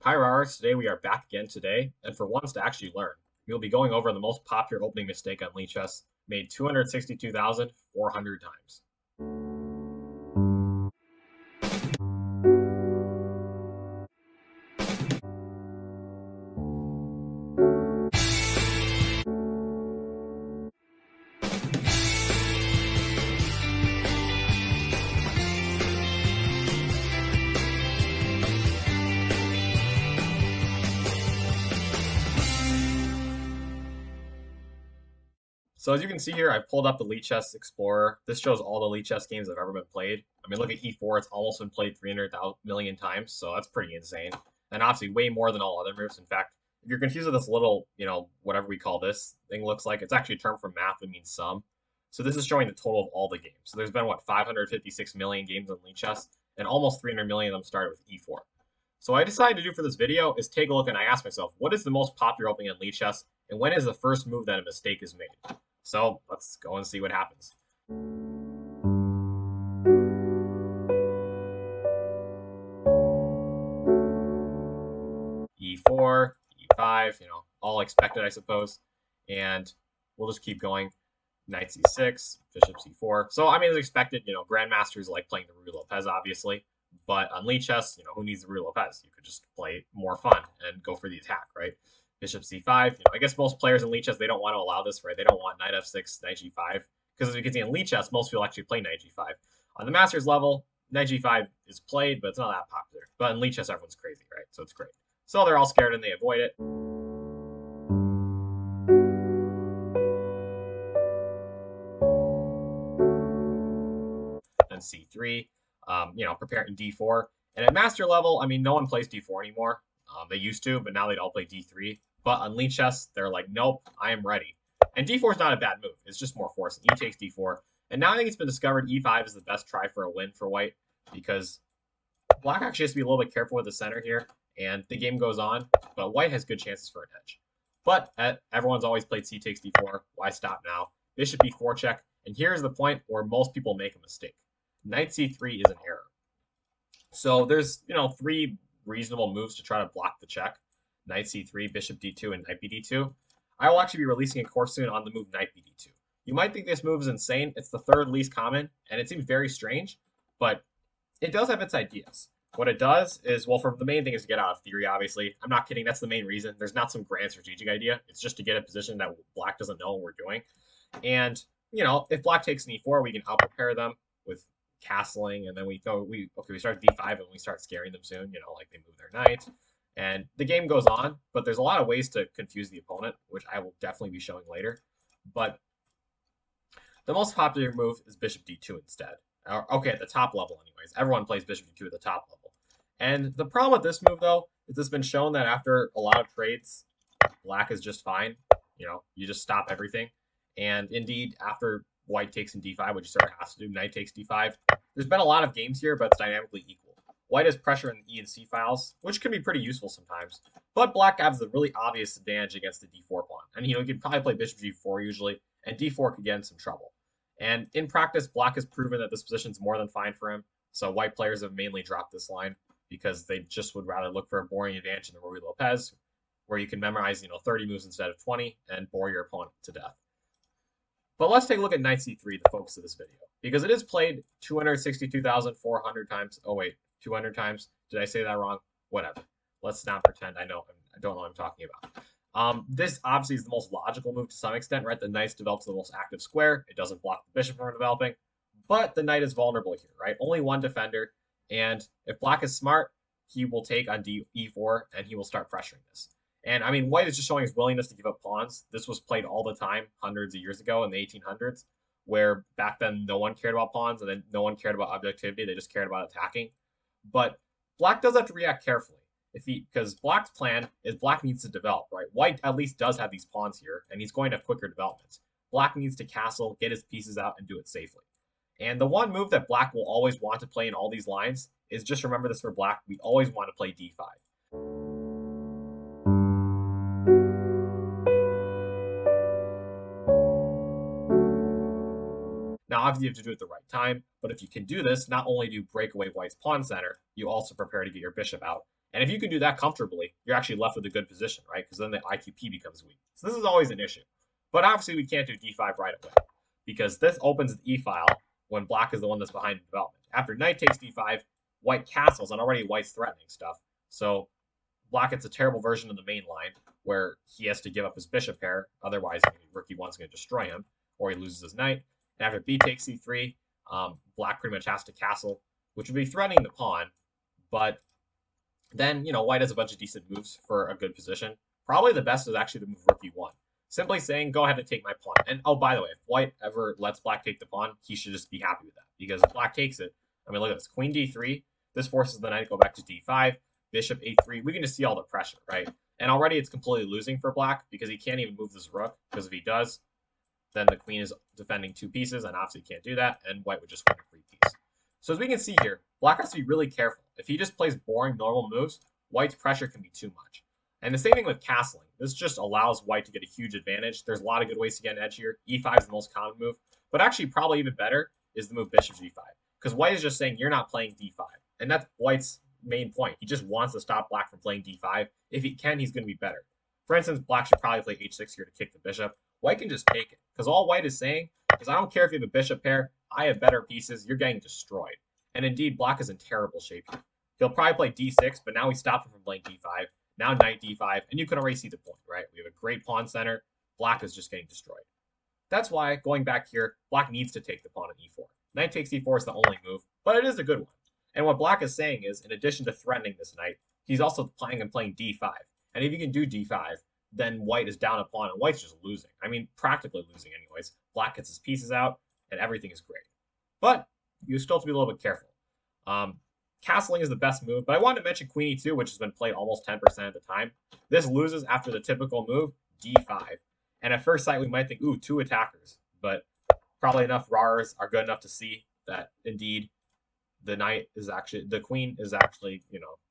Hi, Rars. Today we are back again today, and for once to actually learn. We'll be going over the most popular opening mistake on lichess, made 262,400 times. So as you can see here, I've pulled up the lichess Explorer. This shows all the lichess games that have ever been played. I mean, look at E4. It's almost been played 300 million times, so that's pretty insane. And obviously way more than all other moves. In fact, if you're confused with this little, whatever we call this thing looks like, it's actually a term from math that means sum. So this is showing the total of all the games. So there's been, what, 556 million games on lichess, and almost 300 million of them started with E4. So what I decided to do for this video is take a look and I asked myself, what is the most popular opening in lichess, and when is the first move that a mistake is made? So let's go and see what happens. E4, E5, all expected, I suppose. And we'll just keep going. Knight C6, Bishop C4. So, I mean, as expected, grandmasters like playing the Ruy Lopez, obviously. But on lichess, who needs the Ruy Lopez? You could just play more fun and go for the attack, right? Bishop c5. I guess most players in lichess, they don't want to allow this, right? They don't want knight f6, knight g5. Because as you can see in lichess, most people actually play knight g5. On the masters level, knight g5 is played, but it's not that popular. But in lichess, everyone's crazy, right? So it's great. So they're all scared and they avoid it. Then c3, preparing d4. And at master level, I mean, no one plays d4 anymore. They used to, but now they all play d3. But on lichess, they're like, nope, I am ready. And d4 is not a bad move. It's just more force. E takes d4. And now I think it's been discovered e5 is the best try for a win for white, because black actually has to be a little bit careful with the center here. And the game goes on, but white has good chances for an edge. But everyone's always played c takes d4. Why stop now? Bishop e4 check. And here's the point where most people make a mistake. Knight c3 is an error. So there's, three reasonable moves to try to block the check. Knight c3, bishop d2, and knight bd2. I will actually be releasing a course soon on the move knight bd2. You might think this move is insane. It's the third least common, and it seems very strange, but it does have its ideas. What it does is, well, the main thing is to get out of theory, obviously. I'm not kidding. That's the main reason. There's not some grand strategic idea. It's just to get a position that black doesn't know what we're doing. And, if black takes an e4, we can out-prepare them with castling, and then we start d5 and we start scaring them soon, like they move their knight. And the game goes on, but there's a lot of ways to confuse the opponent, which I will definitely be showing later. But the most popular move is bishop d2 instead. Okay, at the top level anyways. Everyone plays bishop d2 at the top level. And the problem with this move, though, is it's been shown that after a lot of trades, black is just fine. You just stop everything. And indeed, after white takes in d5, which you sort of has to do, knight takes d5. There's been a lot of games here, but it's dynamically equal. White has pressure in the E and C files, which can be pretty useful sometimes. But black has the really obvious advantage against the d4 pawn. And, you could probably play bishop g4 usually, and d4 could get in some trouble. And in practice, black has proven that this position is more than fine for him. So white players have mainly dropped this line because they just would rather look for a boring advantage in the Ruy Lopez, where you can memorize, 30 moves instead of 20 and bore your opponent to death. But let's take a look at knight c3, the focus of this video, because it is played 262,400 times. Oh, wait, 200 times. Did I say that wrong? Whatever. Let's not pretend I don't know what I'm talking about. This obviously is the most logical move to some extent, right? The knight develops the most active square. It doesn't block the bishop from developing, but the knight is vulnerable here, right? Only one defender, and if black is smart, he will take on e4, and he will start pressuring this. And I mean, white is just showing his willingness to give up pawns. This was played all the time hundreds of years ago in the 1800s, where back then no one cared about pawns and then no one cared about objectivity. They just cared about attacking. But black does have to react carefully because black's plan is black needs to develop, right? White at least does have these pawns here, and he's going to have quicker developments. Black needs to castle, get his pieces out, and do it safely. And the one move that black will always want to play in all these lines is, just remember this for black, we always want to play d5. Now, obviously, you have to do it at the right time, but if you can do this, not only do you break away white's pawn center, you also prepare to get your bishop out. And if you can do that comfortably, you're actually left with a good position, right? Because then the IQP becomes weak. So this is always an issue. But obviously, we can't do d5 right away because this opens the e file when black is the one that's behind development. After knight takes d5, white castles, and already white's threatening stuff. So black gets a terrible version of the main line where he has to give up his bishop pair. Otherwise, rook e1's going to destroy him, or he loses his knight. And after b takes c3, black pretty much has to castle, which would be threatening the pawn. But then, white has a bunch of decent moves for a good position. Probably the best is actually the move rook e1. Simply saying, go ahead and take my pawn. And oh, by the way, if white ever lets black take the pawn, he should just be happy with that. Because if black takes it, I mean, look at this. Queen d3. This forces the knight to go back to d5. Bishop a3. We can just see all the pressure, right? And already it's completely losing for black because he can't even move this rook. Because if he does, then the queen is defending 2 pieces, and obviously can't do that, and white would just win a free piece. So as we can see here, black has to be really careful. If he just plays boring normal moves, white's pressure can be too much. And the same thing with castling. This just allows white to get a huge advantage. There's a lot of good ways to get an edge here. e5 is the most common move, but actually probably even better is the move bishop g5, because white is just saying you're not playing d5, and that's white's main point. He just wants to stop black from playing d5. If he can, he's going to be better. For instance, black should probably play h6 here to kick the bishop. White can just take it, because all white is saying is I don't care if you have a bishop pair, I have better pieces, you're getting destroyed. And indeed, black is in terrible shape here. He'll probably play d6, but now we stop him from playing d5. Now knight d5, and you can already see the point, right? We have a great pawn center. Black is just getting destroyed. That's why, going back here, black needs to take the pawn at e4. Knight takes e4 is the only move, but it is a good one. And what black is saying is, in addition to threatening this knight, he's also planning on playing d5. And if you can do d5, then white is down a pawn, and white's just losing. I mean, practically losing anyways. Black gets his pieces out, and everything is great. But you still have to be a little bit careful. Castling is the best move, but I wanted to mention queen e2, which has been played almost 10% of the time. This loses after the typical move, d5. And at first sight, we might think, ooh, 2 attackers. But probably enough RARs are good enough to see that, indeed, the queen is actually,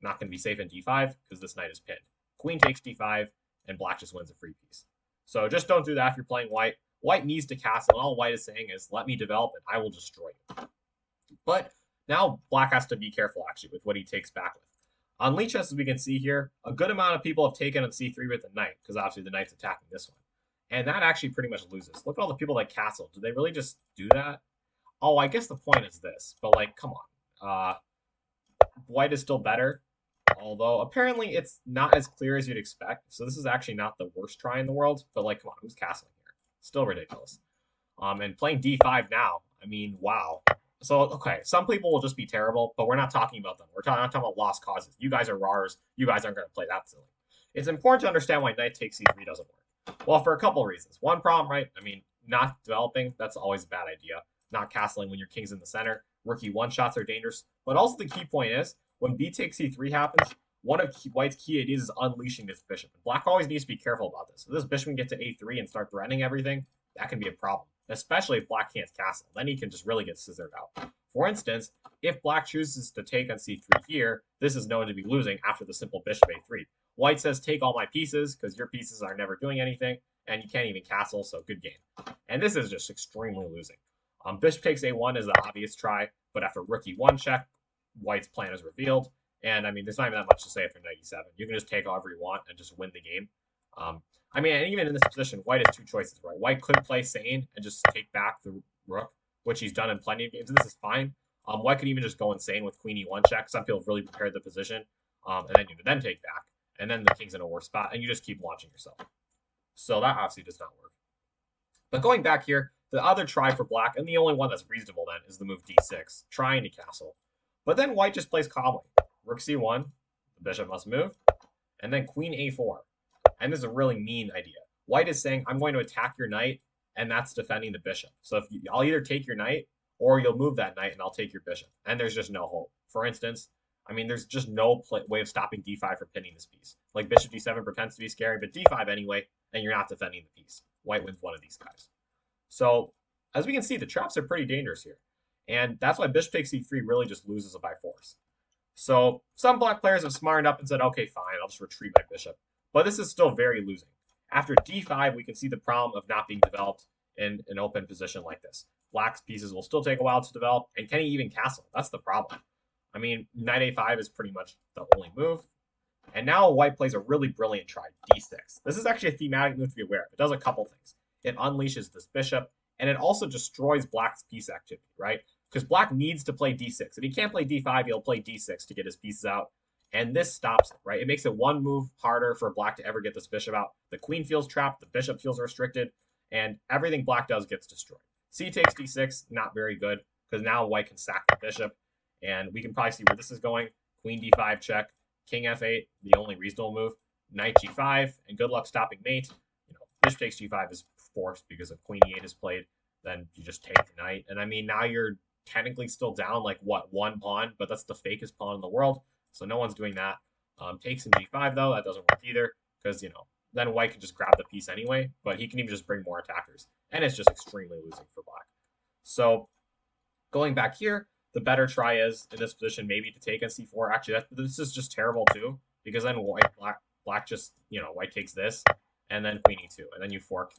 not going to be safe in d5 because this knight is pinned. Queen takes d5, and black just wins a free piece. So just don't do that if you're playing white. White needs to castle, and all white is saying is, let me develop, and I will destroy you. But now black has to be careful, actually, with what he takes back with. On lichess, as we can see here, a good amount of people have taken on c3 with the knight, because obviously the knight's attacking this one. And that actually pretty much loses. Look at all the people that castle. Do they really just do that? Oh, I guess the point is this, but, come on. White is still better, although apparently it's not as clear as you'd expect. So this is actually not the worst try in the world, but, come on, who's castling here? Still ridiculous. And playing d5 now, I mean, wow. So, okay, some people will just be terrible, but we're not talking about them. We're not talking about lost causes. You guys are RARs. You guys aren't going to play that silly. It's important to understand why knight takes c3 doesn't work. Well, for a couple of reasons. One problem, right? I mean, not developing, that's always a bad idea. Not castling when your king's in the center. Rook e1 shots are dangerous. But also the key point is, when b takes c3 happens, one of white's key ideas is unleashing this bishop. Black always needs to be careful about this. If this bishop can get to a3 and start threatening everything, that can be a problem. Especially if black can't castle. Then he can just really get scissored out. For instance, if black chooses to take on c3 here, this is known to be losing after the simple bishop a3. White says, take all my pieces, because your pieces are never doing anything, and you can't even castle, so good game. And this is just extremely losing. Bishop takes a1 is the obvious try, but after rook e1 check, white's plan is revealed. And, I mean, there's not even that much to say after knight e7. You can just take however you want and just win the game. I mean, and even in this position, white has 2 choices, right? White could play sane and just take back the rook, which he's done in plenty of games, and this is fine. White could even just go insane with queen e1 check. Some people have really prepared the position, and then you then take back, and then the king's in a worse spot, and you just keep launching yourself. So that obviously does not work. But going back here, the other try for black, and the only one that's reasonable then, is the move d6, trying to castle. But then white just plays calmly. Rook c1, the bishop must move, and then queen a4. And this is a really mean idea. White is saying, I'm going to attack your knight, and that's defending the bishop. So I'll either take your knight, or you'll move that knight, and I'll take your bishop. And there's just no hope. For instance, I mean, there's just no way of stopping d5 from pinning this piece. Like bishop d7 pretends to be scary, but d5 anyway, and you're not defending the piece. White wins one of these guys. So, as we can see, the traps are pretty dangerous here. And that's why bishop takes c3 really just loses by force. So, some black players have smartened up and said, okay, fine, I'll just retreat my bishop. But this is still very losing. After d5, we can see the problem of not being developed in an open position like this. Black's pieces will still take a while to develop, and can he even castle? That's the problem. I mean, knight a5 is pretty much the only move. And now white plays a really brilliant try, d6. This is actually a thematic move to be aware of. It does a couple things. It unleashes this bishop, and it also destroys black's piece activity, right? Because black needs to play d6. If he can't play d5, he'll play d6 to get his pieces out. And this stops it, right? It makes it one move harder for black to ever get this bishop out. The queen feels trapped, the bishop feels restricted, and everything black does gets destroyed. C takes d6, not very good, because now white can sack the bishop, and we can probably see where this is going. Queen d5 check, king f8, the only reasonable move, knight g5, and good luck stopping mate. Bishop takes g5 is forced because if queen e8 is played, then you just take the knight. And I mean, now you're technically still down like what, one pawn, but that's the fakest pawn in the world, so no one's doing that. Takes in g5 though, that doesn't work either, because then white can just grab the piece anyway, but he can even just bring more attackers, and it's just extremely losing for black. So going back here, the better try is in this position maybe to take on c4. Actually, this is just terrible too, because then black just white takes this, and then queen e2, and then you fork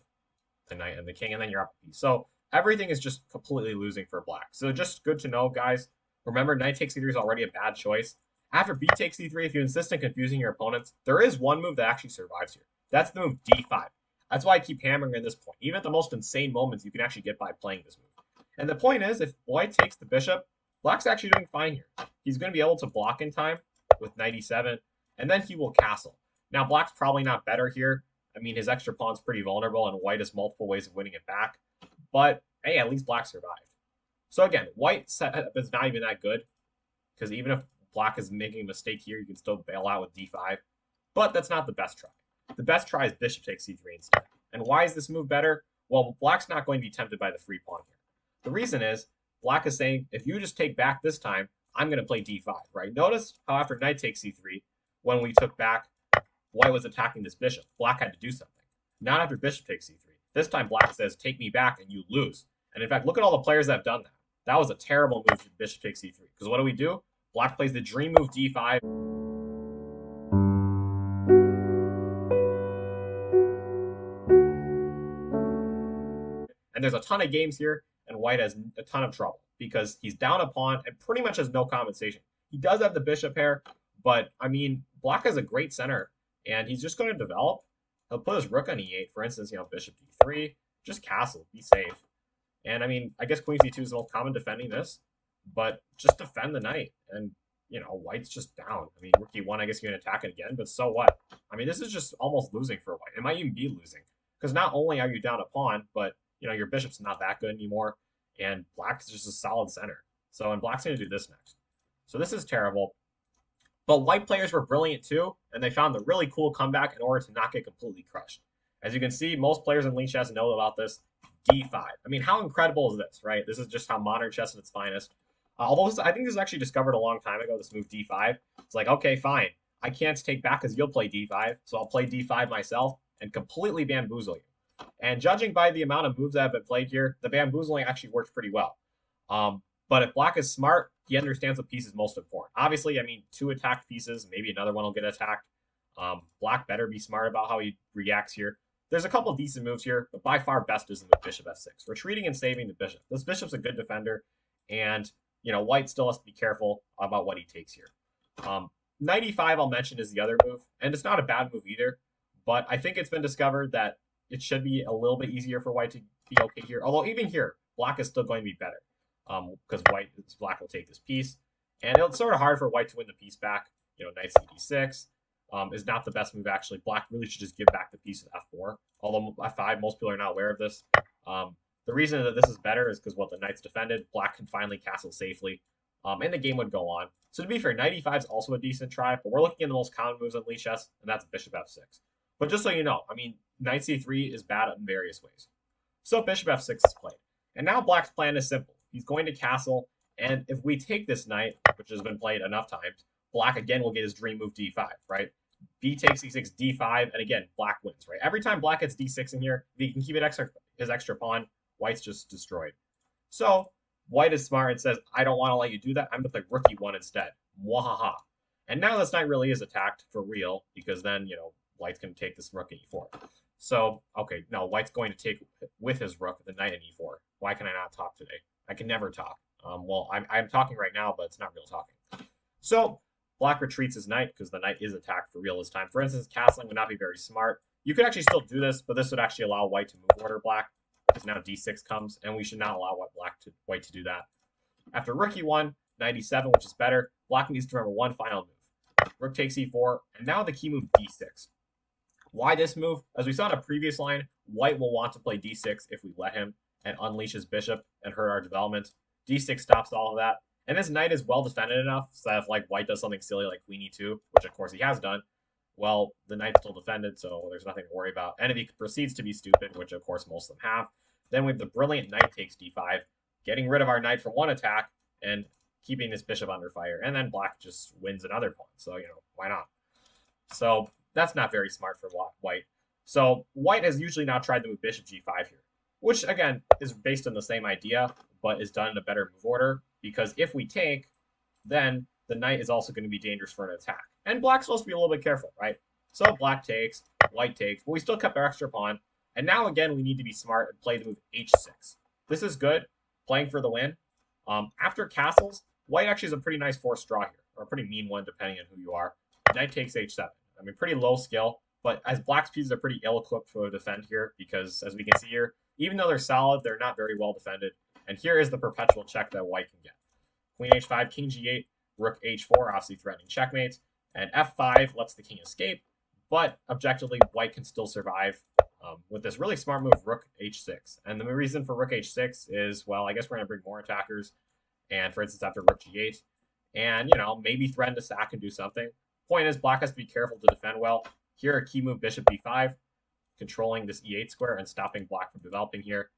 the knight and the king, and then you're up a piece. So everything is just completely losing for black. So just good to know, guys. Remember, knight takes c3 is already a bad choice. After b takes c3, if you insist on confusing your opponents, there is one move that actually survives here. That's the move d5. That's why I keep hammering at this point. Even at the most insane moments, you can actually get by playing this move. And the point is, if white takes the bishop, black's actually doing fine here. He's going to be able to block in time with knight e7, and then he will castle. Now, black's probably not better here. I mean, his extra pawn's pretty vulnerable, and white has multiple ways of winning it back. But, hey, at least black survived. So again, white setup is not even that good, because even if black is making a mistake here, you can still bail out with d5. But that's not the best try. The best try is bishop takes c3 instead. And why is this move better? Well, black's not going to be tempted by the free pawn here. The reason is, black is saying, if you just take back this time, I'm going to play d5, right? Notice how after knight takes c3, when we took back, white was attacking this bishop. Black had to do something. Not after bishop takes c3. This time black says, take me back and you lose. And in fact, look at all the players that have done that. That was a terrible move to bishop takes c3. Because what do? Black plays the dream move d5. And there's a ton of games here, and white has a ton of trouble because he's down a pawn and pretty much has no compensation. He does have the bishop pair, but I mean, black has a great center, and he's just going to develop. He'll put his rook on e8, for instance, bishop d3, just castle, be safe. And I mean, I guess queen c2 is the most common defending this, but just defend the knight, and white's just down. I mean, rook e1, I guess you can attack it again, but so what? I mean, this is just almost losing for white. It might even be losing, because not only are you down a pawn, but your bishop's not that good anymore, and black's just a solid center. So, and black's going to do this next. So this is terrible. But white players were brilliant too, and they found the really cool comeback in order to not get completely crushed. As you can see, most players in lichess know about this. D5. I mean, how incredible is this, right? This is just how modern chess at its finest. Although I think this was actually discovered a long time ago, this move d5. It's like, okay, fine. I can't take back because you'll play d5, so I'll play d5 myself and completely bamboozle you. And judging by the amount of moves that have been played here, the bamboozling actually works pretty well. But if black is smart, he understands what piece is most important. Obviously, I mean, 2 attacked pieces, maybe another one will get attacked. Black better be smart about how he reacts here. There's a couple of decent moves here, but by far best is in the bishop f6. Retreating and saving the bishop. This bishop's a good defender, and white still has to be careful about what he takes here. Knight e5, I'll mention, is the other move, and it's not a bad move either, but I think it's been discovered that it should be a little bit easier for white to be okay here. Although even here, black is still going to be better because black will take this piece. And it's sort of hard for white to win the piece back. Knight cd6 is not the best move, actually. Black really should just give back the piece with f4. Although f5, most people are not aware of this. The reason that this is better is because, the knight's defended. Black can finally castle safely, and the game would go on. So to be fair, knight e5 is also a decent try, but we're looking at the most common moves on lichess, and that's bishop f6. But just so you know, I mean, knight c3 is bad in various ways. So bishop f6 is played. And now black's plan is simple. He's going to castle, and if we take this knight, which has been played enough times, black again will get his dream move d5, right? B takes c6, d5, and again, black wins, right? Every time black gets d6 in here, if he can keep his extra pawn, white's just destroyed. So white is smart and says, I don't want to let you do that. I'm going to play rook e1 instead. Mwahaha. And now this knight really is attacked for real, because then, white's going to take this rook at e4. So, okay, no, white's going to take with his rook the knight at e4. Why can I not talk today? I can never talk. Well, I'm talking right now, but it's not real talking. So Black retreats his knight because the knight is attacked for real this time. For instance, castling would not be very smart. You could actually still do this, but this would actually allow white to move order black because now d6 comes, and we should not allow white to do that. After rook e1, knight e7, which is better, black needs to remember one final move. Rook takes e4, and now the key move d6. Why this move? As we saw in a previous line, white will want to play d6 if we let him and unleash his bishop and hurt our development. d6 stops all of that. And this knight is well defended enough so that if like white does something silly like queen e2, which of course he has done, well, the knight's still defended, so there's nothing to worry about. And if he proceeds to be stupid, which of course most of them have, then we have the brilliant knight takes d5, getting rid of our knight from one attack and keeping this bishop under fire. And then black just wins another pawn. So, why not? So that's not very smart for white. So white has usually now tried to move bishop g5 here, which again is based on the same idea, but is done in a better move order. Because if we take, then the knight is also going to be dangerous for an attack. And black's supposed to be a little bit careful, right? So black takes, white takes, but we still kept our extra pawn. And now again, we need to be smart and play the move h6. This is good, playing for the win. After castles, white actually is a pretty nice forced draw here, or a pretty mean one depending on who you are. Knight takes h7. I mean, pretty low skill, but as black's pieces are pretty ill-equipped for defend here, because as we can see here, even though they're solid, they're not very well defended. And here is the perpetual check that white can get. Queen h5, king g8, rook h4, obviously threatening checkmate, and f5 lets the king escape, but objectively, white can still survive with this really smart move, rook h6. And the reason for rook h6 is, well, I guess we're going to bring more attackers, and for instance, after rook g8, and, maybe threaten to sack and do something. Point is, black has to be careful to defend well. Here, a key move, bishop b5, controlling this e8 square and stopping black from developing here.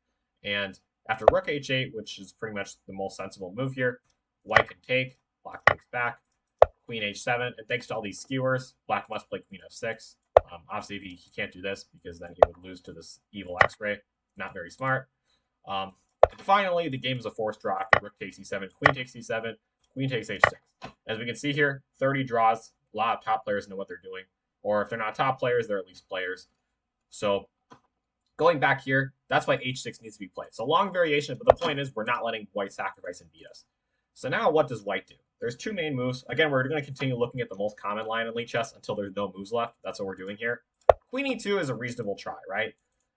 And after rook h8, which is pretty much the most sensible move here, white can take, black takes back, queen h7, and thanks to all these skewers, black must play queen f6. Obviously, he can't do this because then he would lose to this evil x-ray. Not very smart. And finally, the game is a forced draw after rook takes e7, queen takes e7, queen takes h6. As we can see here, 30 draws. A lot of top players know what they're doing. Or if they're not top players, they're at least players. So going back here, that's why h6 needs to be played. So long variation, but the point is we're not letting white sacrifice and beat us. So now what does white do? There's two main moves. Again, we're going to continue looking at the most common line in lichess until there's no moves left. That's what we're doing here. Queen e2 is a reasonable try, right?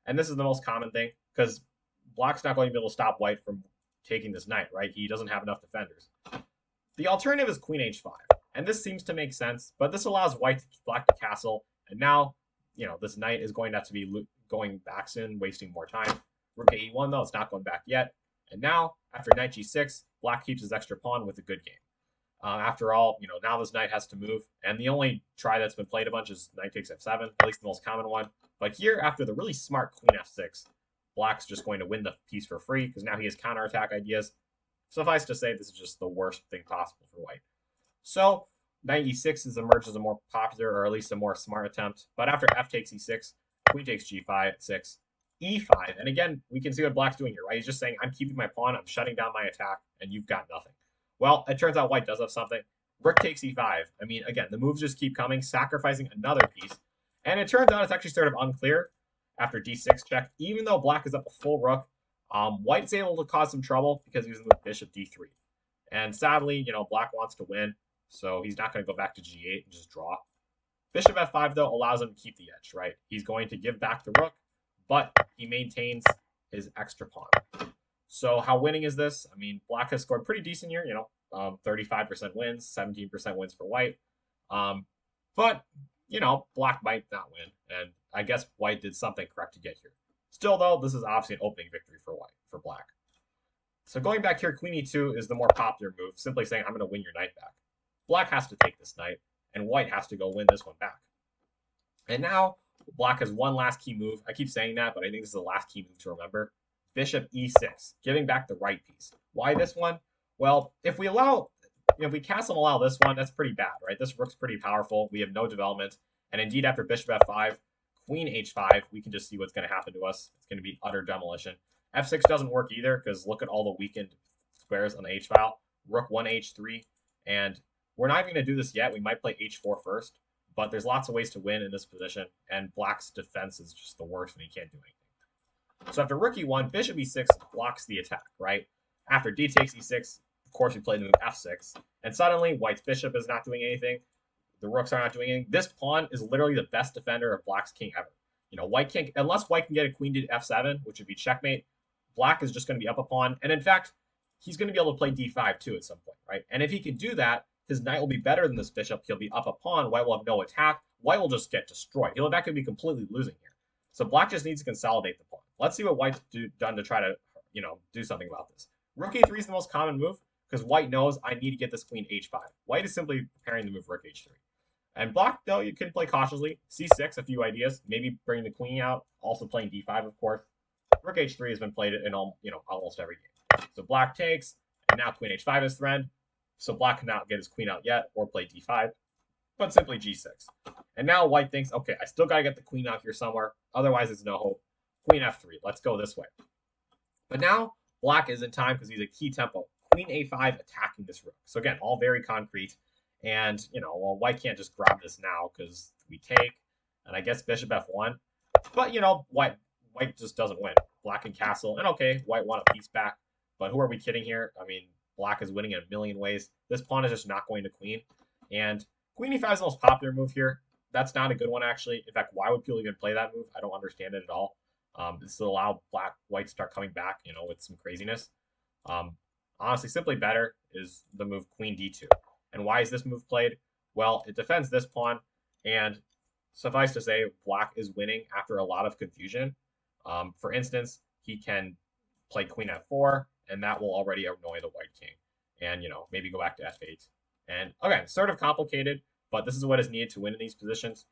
And this is the most common thing because black's not going to be able to stop white from taking this knight, right? He doesn't have enough defenders. The alternative is queen h5. And this seems to make sense, but this allows black to castle. And now, this knight is going to have to be going back soon, wasting more time. Rook e1, though, it's not going back yet. And now, after knight g6, black keeps his extra pawn with a good game. After all, now this knight has to move. And the only try that's been played a bunch is knight takes f7, at least the most common one. But here, after the really smart queen f6, black's just going to win the piece for free because now he has counterattack ideas. Suffice to say, this is just the worst thing possible for white. So knight e6 is emerged as a more popular, or at least a more smart attempt. But after f takes e6, queen takes g5, 6, e5. And again, we can see what black's doing here, right? He's just saying, I'm keeping my pawn, I'm shutting down my attack, and you've got nothing. Well, it turns out white does have something. Rook takes e5. I mean, again, the moves just keep coming, sacrificing another piece. And it turns out it's actually sort of unclear after d6 check. Even though black is up a full rook, white's able to cause some trouble because he's moved bishop d3. And sadly, black wants to win. So he's not going to go back to g8 and just draw. Bishop f5, though, allows him to keep the edge, right? He's going to give back the rook, but he maintains his extra pawn. So how winning is this? I mean, black has scored pretty decent here, 35% wins, 17% wins for white. But, black might not win. And I guess white did something correct to get here. Still, though, this is obviously an opening victory for black. So going back here, queen e2 is the more popular move, simply saying, I'm going to win your knight back. Black has to take this knight, and white has to go win this one back. And now, black has one last key move. I keep saying that, but I think this is the last key move to remember. Bishop e6, giving back the right piece. Why this one? Well, if we castle and allow this one, that's pretty bad, right? This rook's pretty powerful. We have no development. And indeed, after bishop f5, queen h5, we can just see what's going to happen to us. It's going to be utter demolition. f6 doesn't work either, because look at all the weakened squares on the h file. Rook 1 h3, and we're not even going to do this yet. We might play h4 first, but there's lots of ways to win in this position, and black's defense is just the worst, and he can't do anything. So after rook e1, bishop e6 blocks the attack, right? After d takes e6, of course, we played the move f6, and suddenly white's bishop is not doing anything. The rooks are not doing anything. This pawn is literally the best defender of black's king ever. White can't, unless white can get a queen to f7, which would be checkmate, black is just going to be up a pawn. And in fact, he's going to be able to play d5 too at some point, right? And if he can do that, his knight will be better than this bishop. He'll be up a pawn. White will have no attack. White will just get destroyed. He'll that could be completely losing here. So black just needs to consolidate the pawn. Let's see what white's done to try to, do something about this. Rook a3 is the most common move because white knows I need to get this queen h5. White is simply preparing to move rook h3. And black, though, you can play cautiously. c6, a few ideas. Maybe bring the queen out. Also playing d5, of course. Rook h3 has been played in almost every game. So black takes, and now queen h5 is threatened. So black cannot get his queen out yet or play d5, but simply g6. And now white thinks, okay, I still got to get the queen out here somewhere. Otherwise, there's no hope. Queen f3. Let's go this way. But now black is in time because he's a key tempo. Queen a5 attacking this rook. So again, all very concrete. And, well, white can't just grab this now because we take. And I guess bishop f1. But, white just doesn't win. Black can castle. And okay, white won a piece back. But who are we kidding here? I mean, black is winning in a million ways. This pawn is just not going to queen. And queen e5 is the most popular move here. That's not a good one, actually. In fact, why would people even play that move? I don't understand it at all. This will allow white to start coming back, with some craziness. Honestly, simply better is the move queen d2. And why is this move played? Well, it defends this pawn, and suffice to say, black is winning after a lot of confusion. For instance, he can play queen f4, and that will already annoy the white king. And, maybe go back to f8. And, again, sort of complicated, but this is what is needed to win in these positions.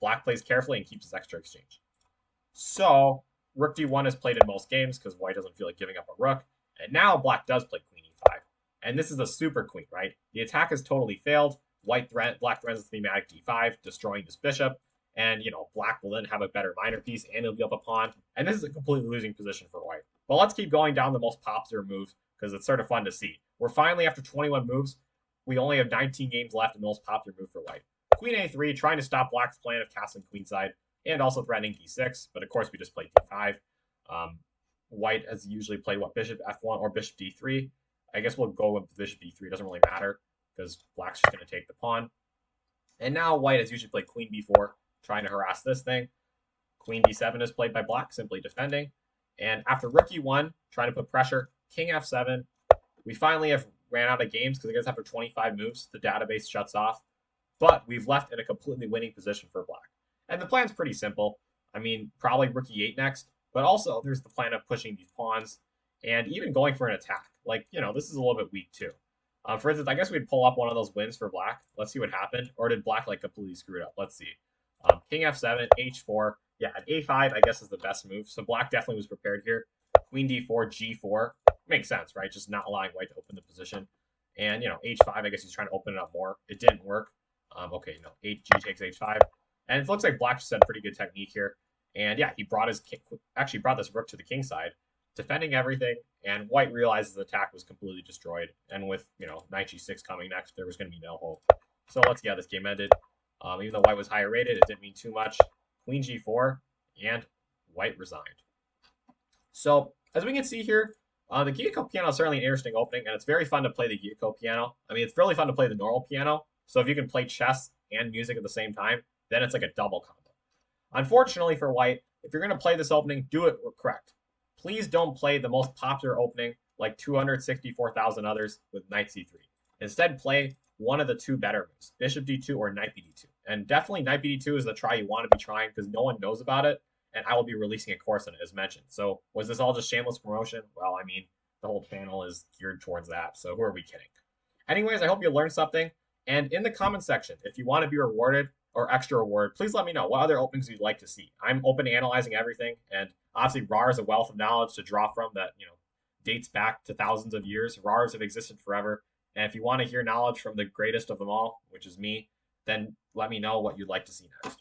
Black plays carefully and keeps his extra exchange. So, rook d1 is played in most games because white doesn't feel like giving up a rook. And now black does play queen e5. And this is a super queen, right? The attack has totally failed. Black threatens the thematic d5, destroying this bishop. And, black will then have a better minor piece, and he'll be up a pawn. And this is a completely losing position for white. But let's keep going down the most popular moves, because it's sort of fun to see. We're finally, after 21 moves, we only have 19 games left in the most popular move for white. Queen a3, trying to stop black's plan of castling queenside, and also threatening d6. But, of course, we just played d5. White has usually played, bishop f1 or bishop d3. I guess we'll go with bishop d3. It doesn't really matter because black's just going to take the pawn. And now white has usually played queen b4, trying to harass this thing. Queen d7 is played by black, simply defending. And after rook e1, trying to put pressure, king f7. We finally have ran out of games because I guess after 25 moves, the database shuts off. But we've left in a completely winning position for black. And the plan's pretty simple. I mean, probably rook e8 next. But also, there's the plan of pushing these pawns and even going for an attack. This is a little bit weak too. For instance, I guess we'd pull up one of those wins for black. Let's see what happened. Or did black completely screw it up? Let's see. King f7, h4. Yeah, an a5 I guess is the best move. So black definitely was prepared here. Queen d4, g4. Makes sense, right? Just not allowing white to open the position. And, h5, I guess he's trying to open it up more. It didn't work. Okay, no, g takes h5. And it looks like black just had pretty good technique here. And yeah, he brought this rook to the king side, defending everything, and white realizes the attack was completely destroyed. And with, knight g6 coming next, there was going to be no hope. So let's see how this game ended. Even though white was higher rated, it didn't mean too much. Queen g4, and white resigned. So as we can see here, the Giuoco Piano is certainly an interesting opening, and it's very fun to play the Giuoco Piano. I mean, it's really fun to play the normal piano. So if you can play chess and music at the same time, then it's like a double combo. Unfortunately for white, if you're going to play this opening, do it correct. Please don't play the most popular opening like 264,000 others with knight c3. Instead, play one of the two better moves, bishop d2 or knight bd2. And definitely knight bd2 is the try you want to be trying because no one knows about it, and I will be releasing a course on it as mentioned. So was this all just shameless promotion? Well, I mean, the whole channel is geared towards that, so who are we kidding? Anyways, I hope you learned something. And in the comment section, if you want to be rewarded or extra reward, please let me know what other openings you'd like to see. I'm open to analyzing everything, and obviously RAR is a wealth of knowledge to draw from that, dates back to thousands of years. RARs have existed forever. And if you want to hear knowledge from the greatest of them all, which is me, then let me know what you'd like to see next.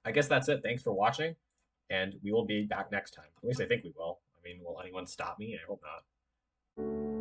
I guess that's it. Thanks for watching, and we will be back next time. At least I think we will. I mean, will anyone stop me? I hope not.